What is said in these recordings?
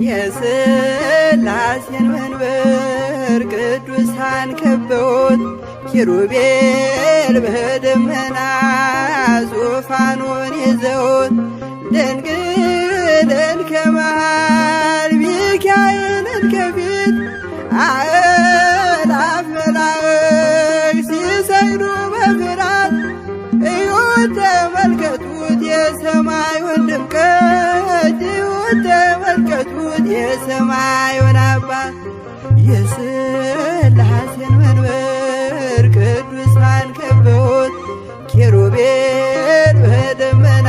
የሥላሴን መንበር ቅዱሳን ከበውት ኪሩቤል በደመና ዙፋኑን ይዘውት ድንግልን ከመሃል ሚካኤልን ከፊት አእላፍ መላእክት ሲሰግዱ በፍርሃት እዩት ተመልከቱት የሰማዩን ድምቀት እዩት ተመልከቱት የሰማዩን አባት የሥላሴን መንበር ቅዱሳን ከበውት ኪሩቤል በደመና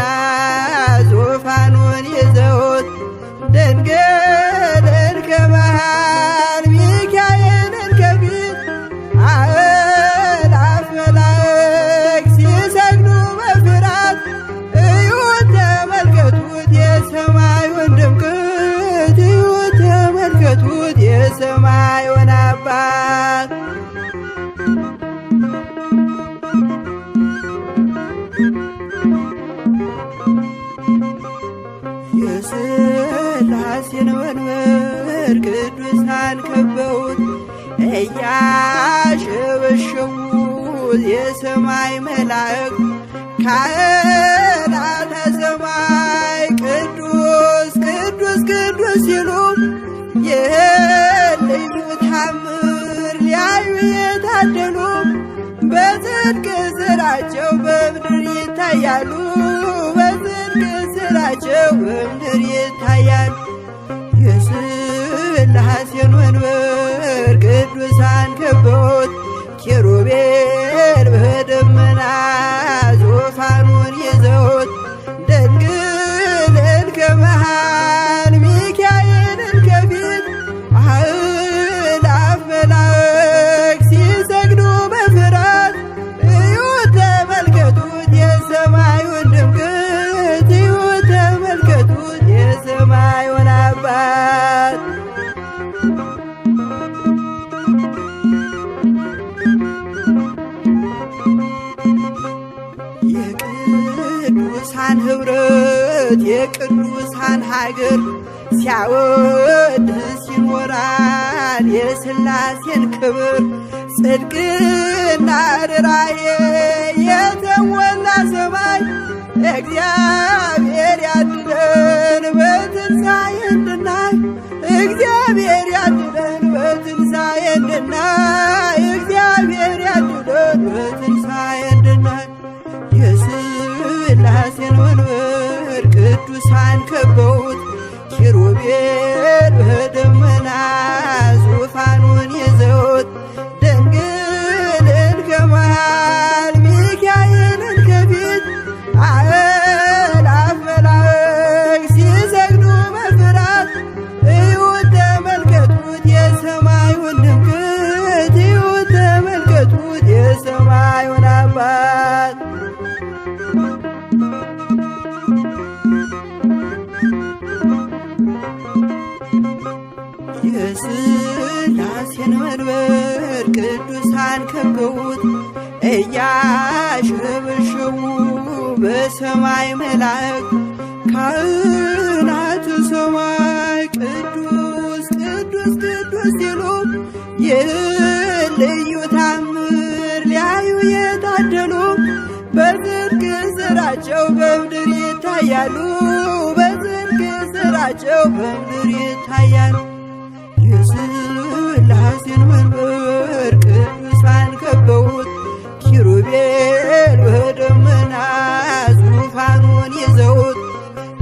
ዙፋኑን ይዘውት ድንግልን ከመሃል ሚካኤልን ከፊት አእላፍ መላእክት ሲሰግዱ በፍርሃት እዩት ተመልከቱት የሰማዩን ድምቀት እዩት ተመልከቱት የሰማዩን አባት የሥላሴን መንበር ቅዱሳን ከበውት እያሸበሸቡት የሰማይ መላእክት ካህናተ ሰማይ ቅዱስ ቅዱስ ቅዱስ ሲሉ ይህን ልዩ ታምር ሊያዩ የታደሉ በጽድቅ ሥራቸው በምድር ይታያሉ በጽድቅ ሥራቸው በምድር ይታያሉ። የሥላሴን መንበር ቅዱሳን ከበውት ኪሩቤል በደመና ዙፋኑን ይዘውት ድንግልን ከመሃል ሚካኤልን ከፊት አእላፍ መላእክት ሲሰግዱ በፍርሃት እዩት ተመልከቱት የሰማዩን ድምቀት እዩት ተመልከቱት የሰማዩን አባት የቅዱሳን ኅብረት የቅዱሳን ሀገር ሲያወድስ ይኖራል የሥላሴን ክብር ጽድቅና ርኅራኄ የተሞላ ሰማይ እግዚአብሔር ያድነን በትንሣኤ እንድናይ እግዚአብሔር ያድነን በትንሣኤ እንድናይ እግዚአብሔር ያድነን በትንሣኤ እንድናይ የሥላሴን መንበር ቅዱሳን ከበውት ኪሩቤል በደመና ዙፋኑን ይዘውት ድንግልን ከመሃል ሚካኤልን ከፊት አእላፍ መላእክት ሲሰግዱ በፍርሃት እዩት ተመልከቱት የሰማዩን ድምቀት እዩት ተመልከቱት የሰማዩን አባት የሥላሴን መንበር ቅዱሳን ከበውት እያሸበሸቡ በሰማይ መላእክት ካህናተ ሰማይ ቅዱስ ቅዱስ ቅዱስ ሲሉ ይህን ልዩ ታምር ሊያዩ የታደሉ በጽድቅ ሥራቸው በምድር ይታያሉ በጽድቅ ሥራቸው በምድር ይታያሉ። የሥላሴን መንበር ቅዱሳን ከበውት ኪሩቤል በደመና ዙፋኑን ይዘውት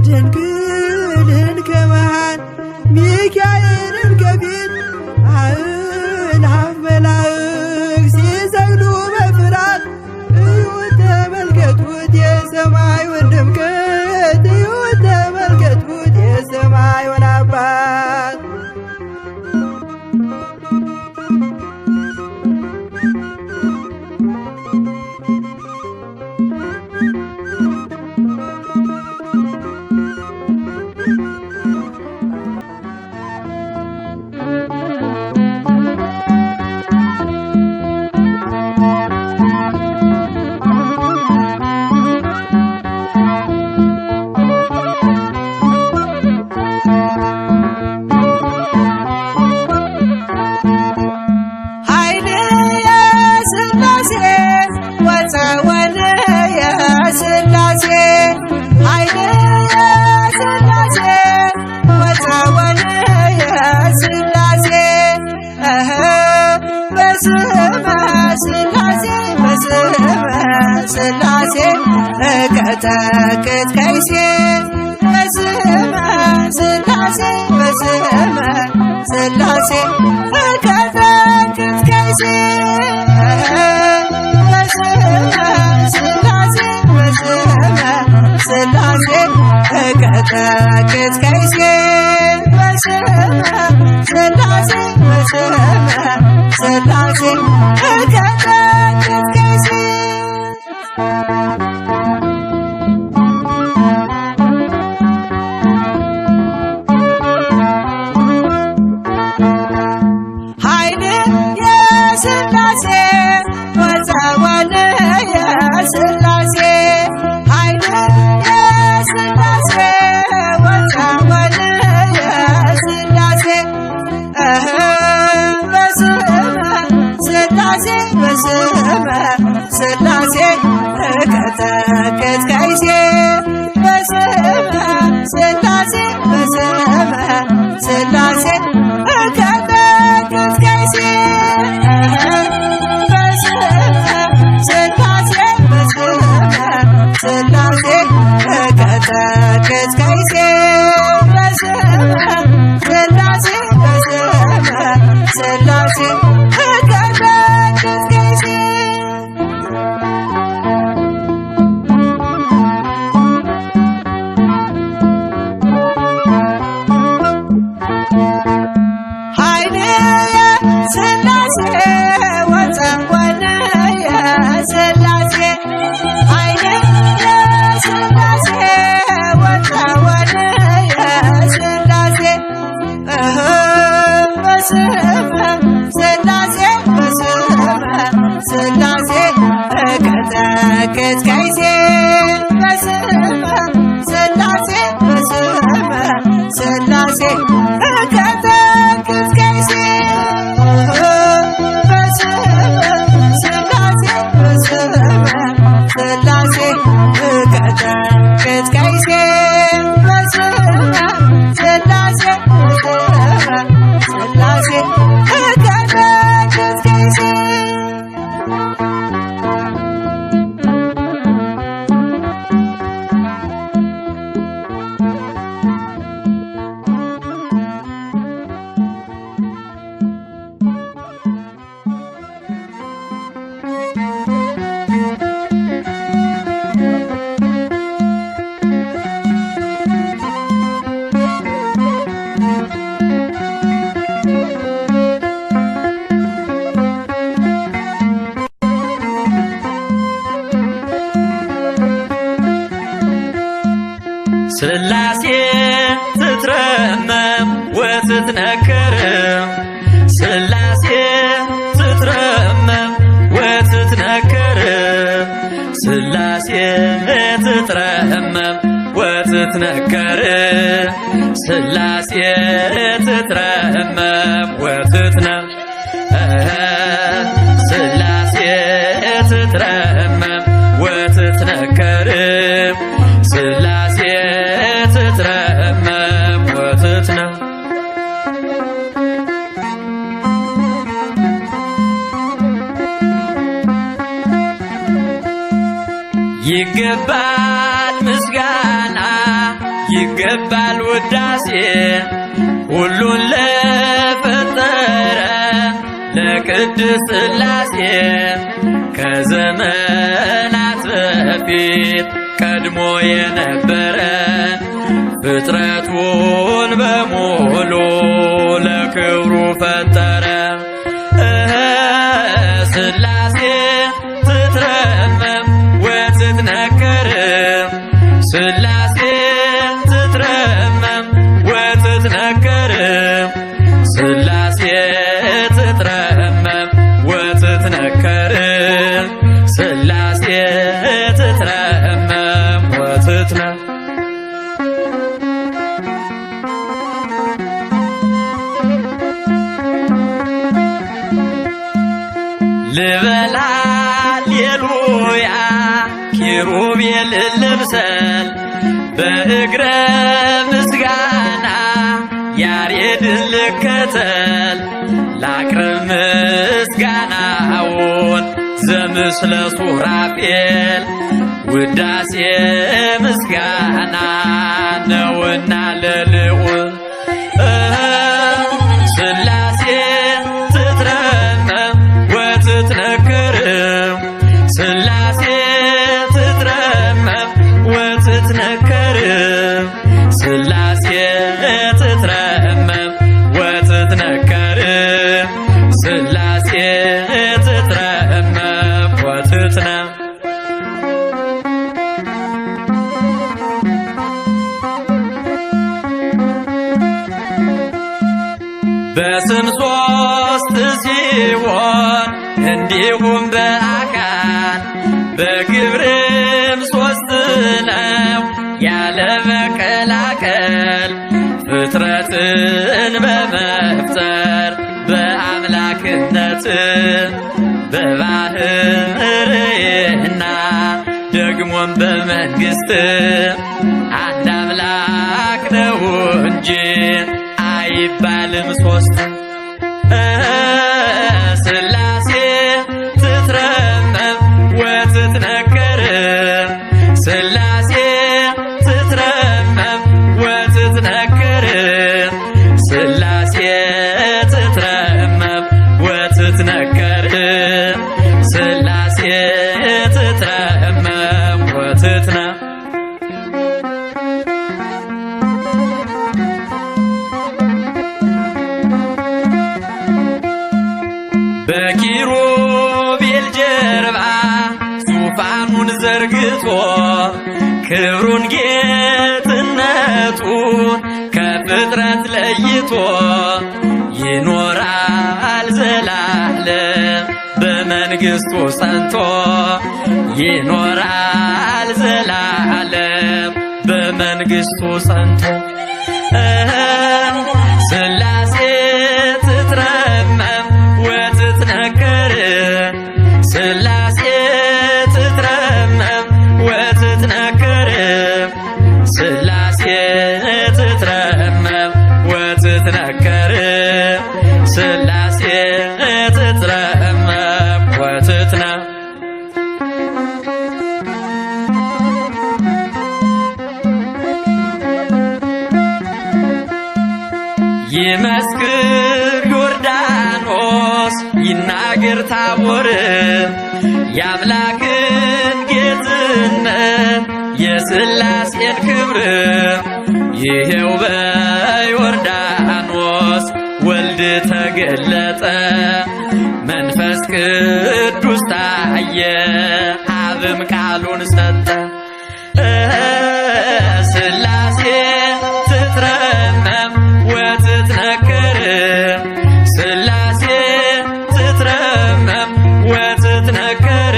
ድንግልን ከመሃል ሚካኤልን ከፊት አእላፍ መላእክት ሲሰግዱ በፍርሃት እዩት ተመልከቱት የሰማዩን ድምቀት እዩት ተመልከቱት የሰማዩን አባት እቀጠቅጥ ከይሴ በስመ ሥላሴ በስመ ሥላሴ እቀጠቅጥ ከይሴ በስመ ሥላሴ በስመ ሥላሴ እቀጠቅጥ ከይሴ በስመ ሥላሴ በስመ ሥላሴ እቀጠቅጥ ከይሴ ኃይል የሥላሴ ወፀወል የሥላሴ ኃይል የሥላሴ ወፀወል የሥላሴ በስመ ሥላሴ በስመ ሥላሴ እቀጠቅጥ ከይሴ በስመ ሥላሴ በስመ ሥላሴ እቀጠቅጥ ከይሴ በስመ ሥላሴ በስመ ሥላሴ እቀጠቅጥ ከይሴ በስመ ሥላሴ በስመ ሥላሴ እቀጠቅጥ ከይሴ ኃይል የሥላሴ ወፀወል የሥላሴ ኃይል የሥላሴ ወፀወል የሥላሴ በስመ ሥላሴ በስመ ሥላሴ እቀጠቅጥ ከይሴ በስመ ሥላሴ በስመ ሥላሴ እቀጠቅጥ ከይሴ በስመ ሥላሴ በስመ ሥላሴ እቀጠቅጥ ከይሴ በስመ ሥላሴ በስመ ሥላሴ እቀጠቅጥ ከይሴ ሥላሴ ትትረመም ወትትነከር ሥላሴ ትትረመም ወትትነከር ሥላሴ ትትረመም ወትትነከር ሥላሴ ትትረመም ወትትነከር ሥላሴ ትትረመም ወትትነከር ሥላሴ ትትረመም ወትትነከር ይገባል ምስጋና ይገባል ውዳሴ ሁሉን ለፈጠረ ለቅድስት ሥላሴ ከዘመናት በፊት ቀድሞ የነበረ ፍጥረቱን በሙሉ ለክብሩ ፈጠረ። ሥላሴ ትትረመም ወትትነከር ሥላሴ ትትረመም ወትትነከር ሥላሴ ትትረመም ወትትነከር ሥላሴ ትትረመም ወትትነከር ልበላ ሌሉያ ኪሩቤል ልብሰል በእግረ ምስጋና ያሬድን ልከተል ላቅርብ ምስጋናውን ዘምስለ ሱራፌል ውዳሴ ምስጋና ነውና ለልዑል ሥላሴ ትትረመም ወትትነክር ሥላሴ ትትረመም ወትትነክር ሥላሴ ትትረመም ወትትነክር ሥላሴ ትትረመም ወትትነክር በስም ሶስት ሲሆን እንዲሁም በአካል በግብርም ሶስት ነው ያለ መቀላቀል ፍጥረትን በመፍጠር በአምላክነት በባህርይና ደግሞም በመንግሥት አንድ አምላክ ነው እንጂ አይባልም ሶስት ሥላሴ ትትረመም ወትትነክር ሥላሴ ትትረመም ወትትነክር ሥላሴ ትትረመም ወትትነክር ሥላሴ ትትረመም ወትትነክር በኪሩቤል ጀርባ ዙፋኑን ዘርግቶ ክብሩን ጌትነቱን ከፍጥረት ለይቶ ይኖራል ዘላለም በመንግሥቱ ጸንቶ ይኖራል ዘላለም በመንግሥቱ ጸንቶ ሥላሴ ትትረመም ወትትነክር ሥላሴ ትትረመም ወትትነክር ሥላሴ ትትረመም ወትትነክር ሥላሴ ትትረመም ወትትነክር ይመስክር ዮርዳኖስ ይናገር ታቦር የአምላክን ጌትነት የሥላሴን ክብር ይሄው በዮርዳኖስ ወልድ ተገለጠ መንፈስ ቅዱስ ታየ አብም ቃሉን ሰጠ ሥላሴ ትትረመም ወትትነክር ሥላሴ ትትረመም ወትትነክር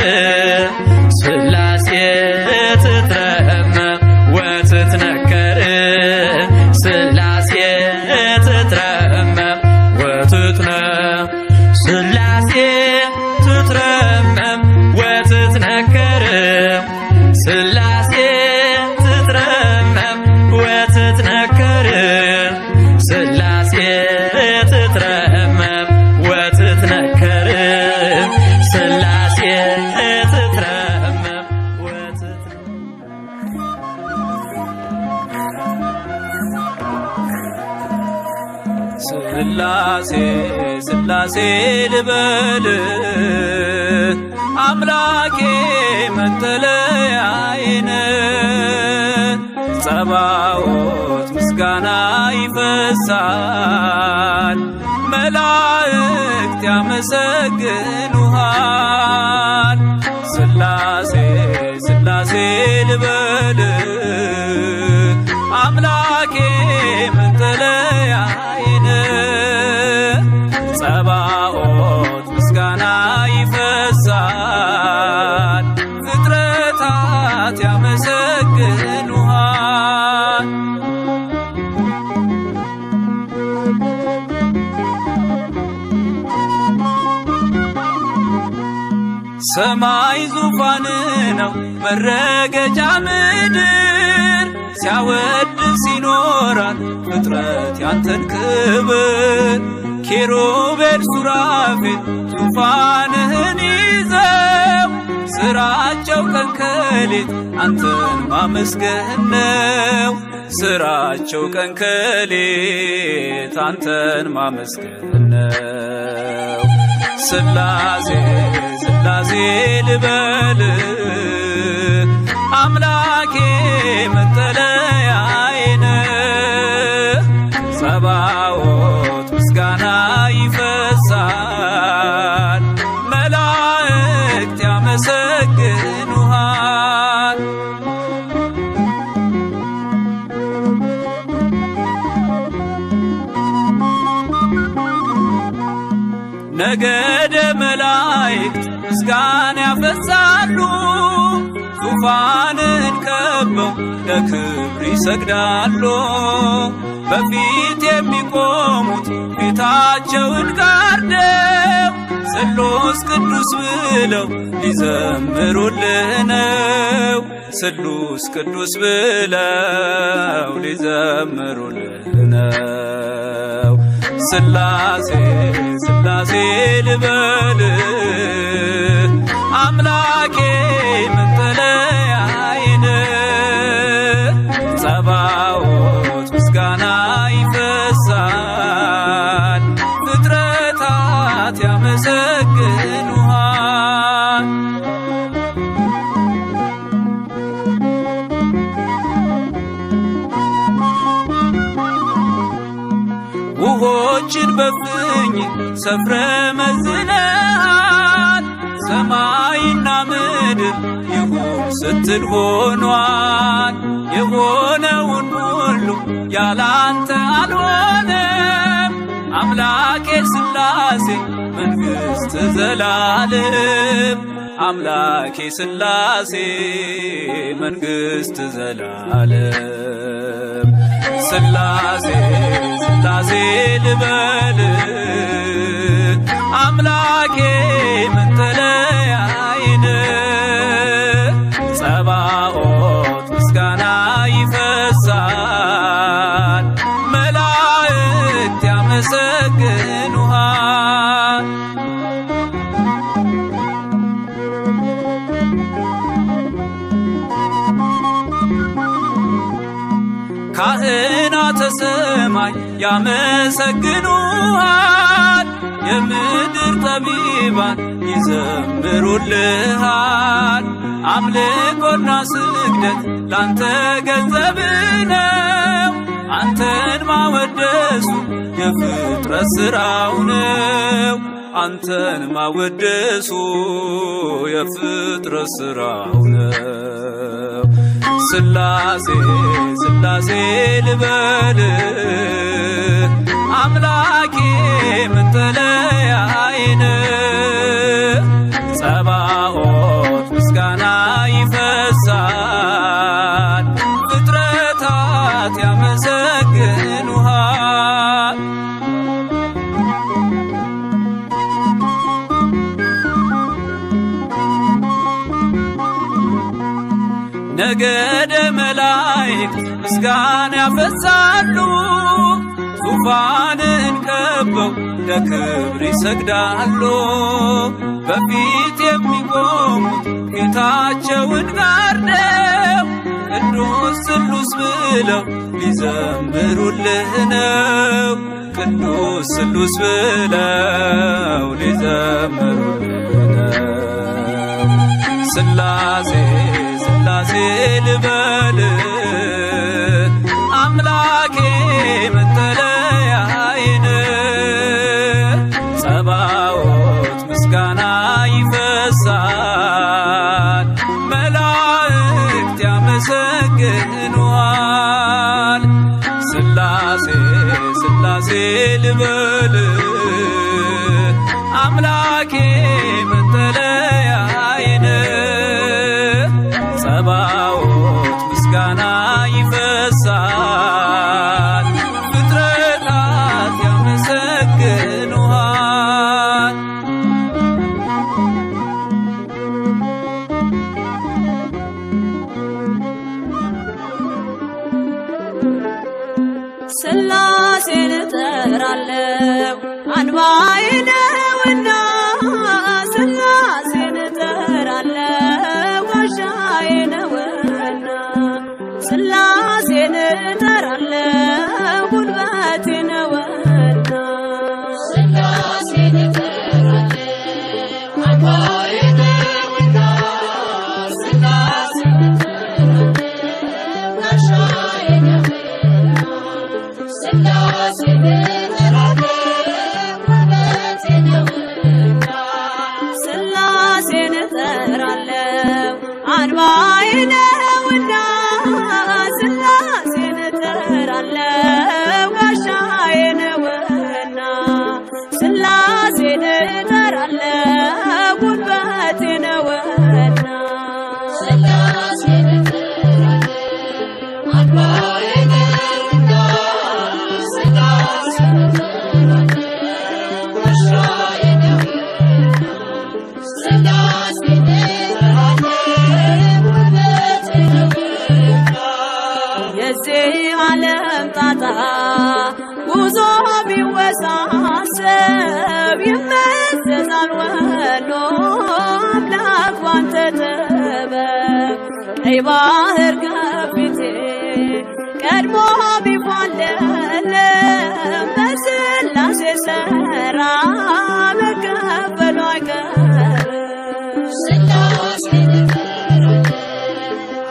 ሥላሴ ትትረመም ወትትነክር ሥላሴ ትትረመም ወትትነክር ሥላሴ ትትረመም ወትትነክር ሥላሴ ትትረመም ወትትነክር ሥላሴ ትትረመም ወትትነክር ሥላሴ ትትረመም ሥላሴ ሥላሴ ልበል አምላኬ መጠለያዬን ጸባዖት ምስጋና ይፈሳል መላእክት ያመሰግኑሃል ሥላሴ ሥላሴ ልበል አምላኬ መጠለያዬን ጸባዖት ምስጋና ይፈሳል ፍጥረታት ያመሰግኑሃል ሰማይ ዙፋን ነው መረገጫ ምድር ሲያወድስ ይኖራል ፍጥረት ያንተን ክብር ኪሩቤል ሱራፌል ዙፋንህን ይዘው ስራቸው ቀን ከሌት አንተን ማመስገን ነው። ስራቸው ቀን ከሌት አንተን ማመስገን ነው። ስላሴ ስላሴ ልበል አምላኬ መጠለያዬ ነህ። ጸባዖት ምስጋና ይፈሳል፣ መላእክት ያመሰግኑሃል። ነገደ መላእክት ምስጋና ያፈሳሉ፣ ዙፋንን ከበው ለክብር ይሰግዳሉ። በፊት የሚቆሙት ፊታቸውን ጋርደው ስሉስ ቅዱስ ብለው ሊዘምሩልህ ነው። ስሉስ ቅዱስ ብለው ሊዘምሩልህ ነው። ስላሴ ስላሴ ልበል አምላኬ መጠለያዬ ነህ። ጸባዖት ምስጋና ይፈሳል፣ ፍጥረታት ያመሰግኑሃል። ውኆችን በፍኝ ሰፍረ መዝነሃል፣ ሰማይና ምድር ይሁን ስትል ሆኗል። የሆነውን ሁሉ ያላንተ አልሆነም። አምላኬ ስላሴ መንግሥት ዘላለም፣ አምላኬ ስላሴ መንግሥት ዘላለም። ስላሴ ስላሴ ልበል አምላኬ መጠለያዬ ነህ። ጸባዖት ምስጋና ይፈሳል፣ መላእክት ያመሰግኑሃል። ካህናተ ሰማይ ያመሰግኑሃል፣ የምድር ጠቢባን ይዘምሩልሃል። አምልኮና ስግደት ላንተ ገንዘብ ነው፣ አንተን ማወደሱ የፍጥረት ሥራው ነው። አንተን ማወደሱ የፍጥረት ሥራው ነው። ስላሴ ስላሴ ልበል አምላኬ መጠለያዬ ነህ። ጸባዖት ምስጋና ይፈሳል፣ ፍጥረታት ያመሰግኑሃል። ነገደ መላእክት ምስጋና ያፈሳሉ፣ ዙፋንን ከበው ለክብር ይሰግዳሉ። በፊት የሚቆሙት ፊታቸውን ጋርደው ቅዱስ ስሉስ ብለው ሊዘምሩልህ ነው። ቅዱስ ስሉስ ብለው ሊዘምሩልህ ነው። ስላሴ ስላሴ ልበል አምላኬ መጠለያዬ ነህ። ጸባዖት ምስጋና ይፈሳል፣ መላእክት ያመሰግኑሃል። ስላሴ ስላሴ ልበል አምላኬ መጠለያዬ ነህ። ጸባዖት ምስጋና ይፈሳል፣ ፍጥረታት ያመሰግኑሃል። ስላሴን እጠራለሁ አንባዬ ነውና፣ ስላሴን እጠራለሁ እጠራለሁ ጉልበቴ ነውና ሥላሴን እጠራለሁ አምባዬ ነውና ሥላሴን እጠራለሁ ጋሻዬ ነውና ሥላሴን እጠራለሁ ጉልበቴ ነውና ሥላሴን እጠራለሁ አንባዬ ነውና ሥላሴን እጠራለሁ ጋሻዬ ነውና ሥላሴን እጠራለሁ ጉልበቴ ነውና ሥላሴን እጠራለሁ አምባዬ ነውና ሥላሴን እጠራለሁ ጋሻዬ ነውና ሥላሴን እጠራለሁ ጉልበቴ ነውና የዚህ ዓለም ጣጣ ጉዞ ቢወሳሰብ ይመዘዛል ወሎ አምላክ ባንተ ጥበብ ቀይ ባህር ከፊቴ ቀድሞ ቢፋለለም በሥላሴ ሥራ መከፈሉ አይቀርም ሥላሴን እጠራለሁ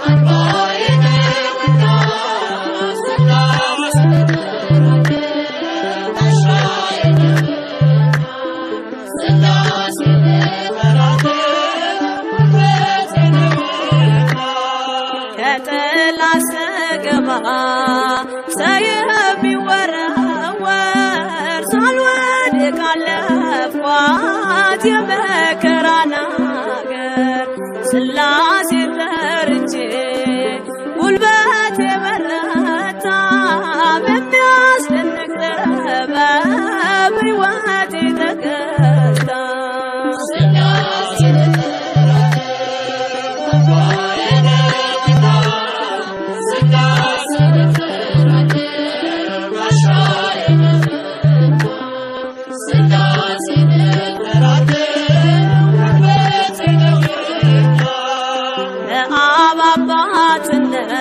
አምባዬ ነውና ሥላሴን እጠራለሁ ጋሻዬ ነውና ሥላሴን እጠራለሁ ጉልበቴ ነውና ከጠላት ስገባ ሰይፍ ቢወረወር ሳልወድቅ አለፍኳት የመከራን አገር ሥላሴን ጠርቼ ጉልበቴ በረታ በሚያስደንቅ ጥበብ ሕይወቴ ተገታ ሥላሴን እጠራለሁ አምባዬ ነውና ሥላሴን እጠራለሁ ጋሻዬ ነውና ሥላሴን እጠራለሁ ጉልበቴ ነውና ለአብ አባትነት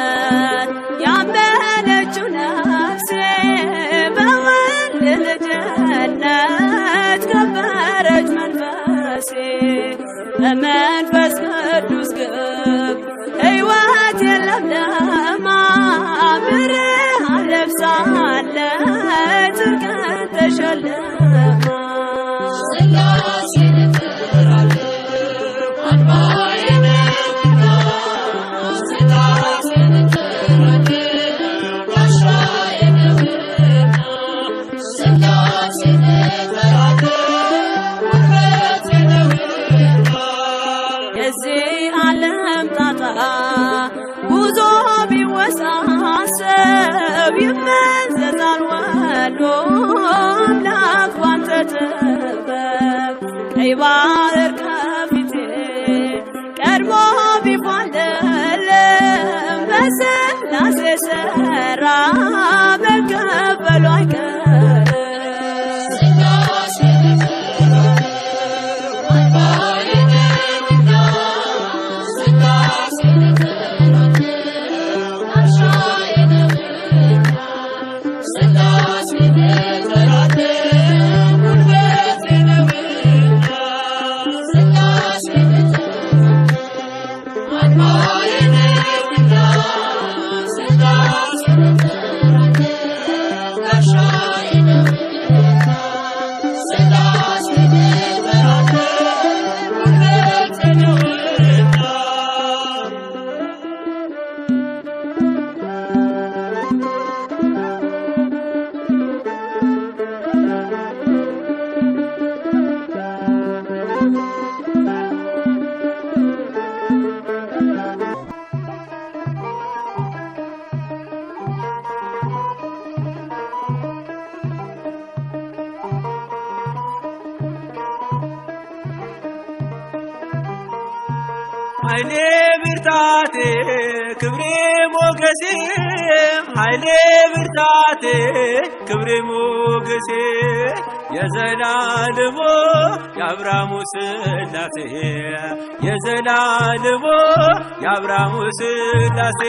ያመነችው ነፍሴ በወልድ ልጅነት ከበረች መንፈሴ በመንፈስ ቅዱስ ግብ ሕይወት የለምለማ ብርሃን ለብሳለች ጽድቅን ተሸልማ ሥላሴን እጠራለሁ አምባዬ ነውና ሥላሴን እጠራለሁ ጋሻዬ ነውና ሥላሴን እጠራለሁ ጉልበቴ ነውና የዚህ ዓለም ጣጣ ጉዞ ቢወሳሰብ ይመዘዛል ወሎ አምላክ ባንተ ጥበብ ቀይ ባህር ከፊቴ ቀድሞ ቢፋለለም በሥላሴ ሥራ መከፈሉ አይቀርም ሥላሴን እጠራለሁ አምባዬ ነውና ሥላሴን እጠራለሁ ጋሻዬ ነውና ሥላሴን እጠራለሁ ጉልበቴ ነውና ሥላሴን እጠራለሁ አምባዬ ነውና ሥላሴን እጠራለሁ ጋሻዬ ነውና ሥላሴን እጠራለሁ ጉልበቴ ነውና ኃይሌ ብርታቴ ክብሬ ሞገሴ ኃይሌ ብርታቴ ክብሬ ሞገሴ የዘላለሙ የአብርሃሙ ሥላሴ የዘላለሙ የአብርሃሙ ሥላሴ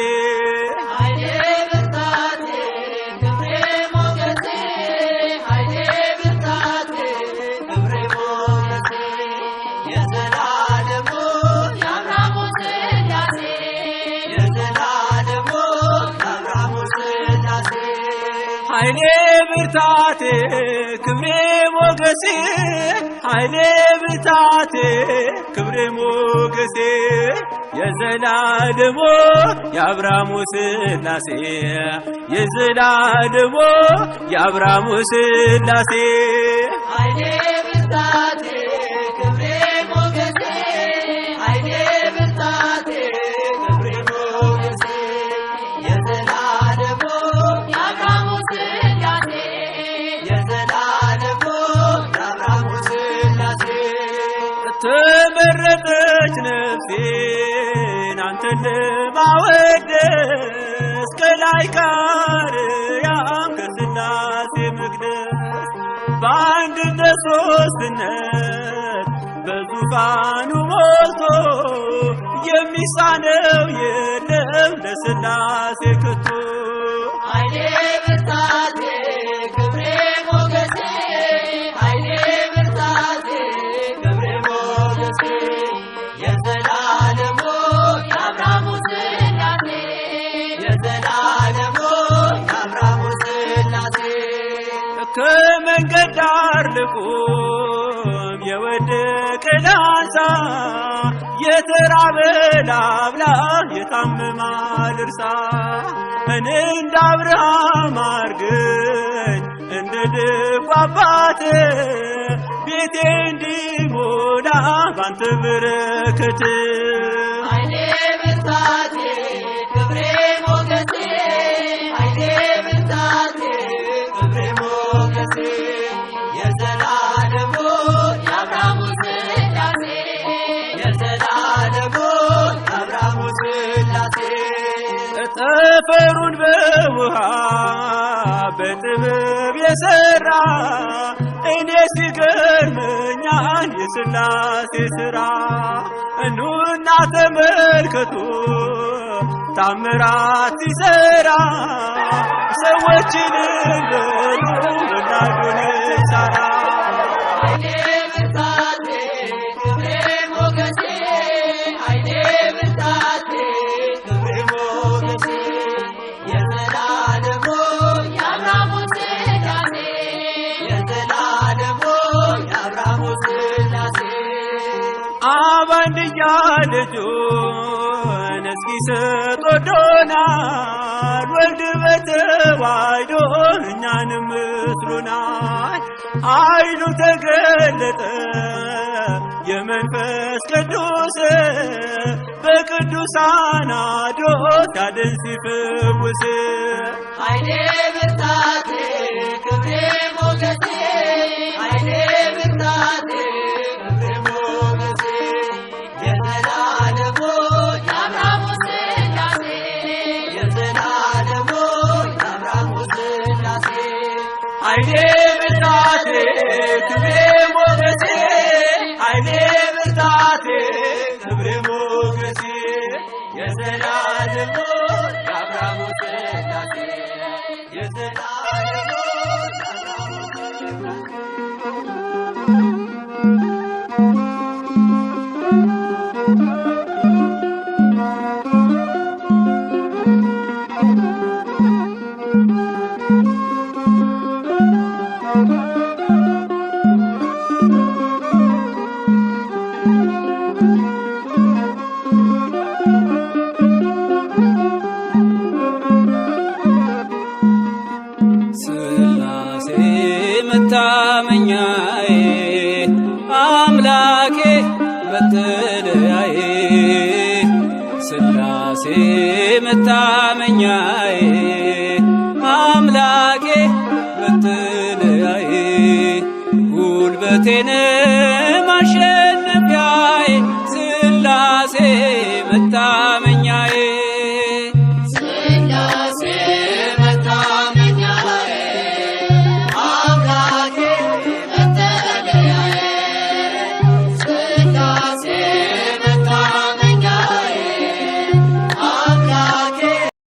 ኃይሌ ብርታቴ ኃይሌ ብርታቴ ክብሬ ሞገሴ ኃይሌ ብርታቴ ክብሬ ሞገሴ የዘላለሙ የአብርሃሙ ሥላሴ የዘላለሙ የአብርሃሙ ሥላሴ ኃይሌ ብርታቴ ክብሬ ሞገሴ ኃይሌ ብርታቴ ክብሬ ሞገሴ የዘላለሙ የአብርሃሙ ሥላሴ የዘላለሙ የአብርሃሙ ሥላሴ ተመረጠች ነፍሴን አንተን ለማወደስ ከላይ ከአርያም ከሥላሴ መቅደስ በአንድነት ሦስትነት በዙፋኑ ሞልቶ የሚሳነው የለም ለሥላሴ ከቶ ኃይሌ ብርታቴ ክብሬ ሞገሴ ኃይሌ ብርታቴ ክብሬ ሞገሴ የዘላለሙ የአብርሃሙ ሥላሴ የዘላለሙ የአብርሃሙ ሥላሴ ከመንገድ ዳር ልቁም የወደቀ ላንሳ የተራበ ላብላ የታመመ ልርሳ እኔ እንደ አብርሃም አርገኝ እንደ ደጉ አባት ቤቴ እንዲሞላ ባንተ በረከት ኃይሌ ብርታቴ ክብሬ ሞገሴ ኃይሌ ብርታቴ ክብሬ ሞገሴ የዘላለሙ የአብርሃሙ ሥላሴ የዘላለሙ የአብርሃሙ ሥላሴ ጠፈሩን በውሃ በጥበብ የሠራ እኔ ሲገርመኛል የሥላሴ ሥራ እኑና ተመልከቱ ታምራት ሲሠራ ሰዎችን በሉ ወላዱን ሳራ ኃይሌ ብርታቴ ክብሬ ሞገሴ ኃይሌ ብርታቴ ክብሬ ሞገሴ የዘላለሙ የአብርሃሙ ሥላሴ የዘላለሙ የአብርሃሙ ሥላሴ አብ አንድያ ልጁን እስኪሰጥ ወዶናል ወልድ በተዋሕዶ እኛንም መስሎናል ኃይሉ ተገለጠ የመንፈስ ቅዱስ በቅዱሳን አድሮ ያድን ሲፈውስ ኃይሌ ብርታቴ ክብሬ ሞገሴ ኃይሌ ብርታቴ ክብሬ ሞገሴ የዘላለሙ የአብርሃሙ ሥላሴ የዘላለሙ የአብርሃሙ ሥላሴ ኃይሌ ብርታቴ ክብሬ ሞገሴ ኃይሌ ብርታቴ ክብሬ ሞገሴ የዘላለሙ የአብርሃሙ ሥላሴ የዘላለሙ ሥላሴ መታመኛዬ አምላኬ መጠለያዬ ሥላሴ መታመኛዬ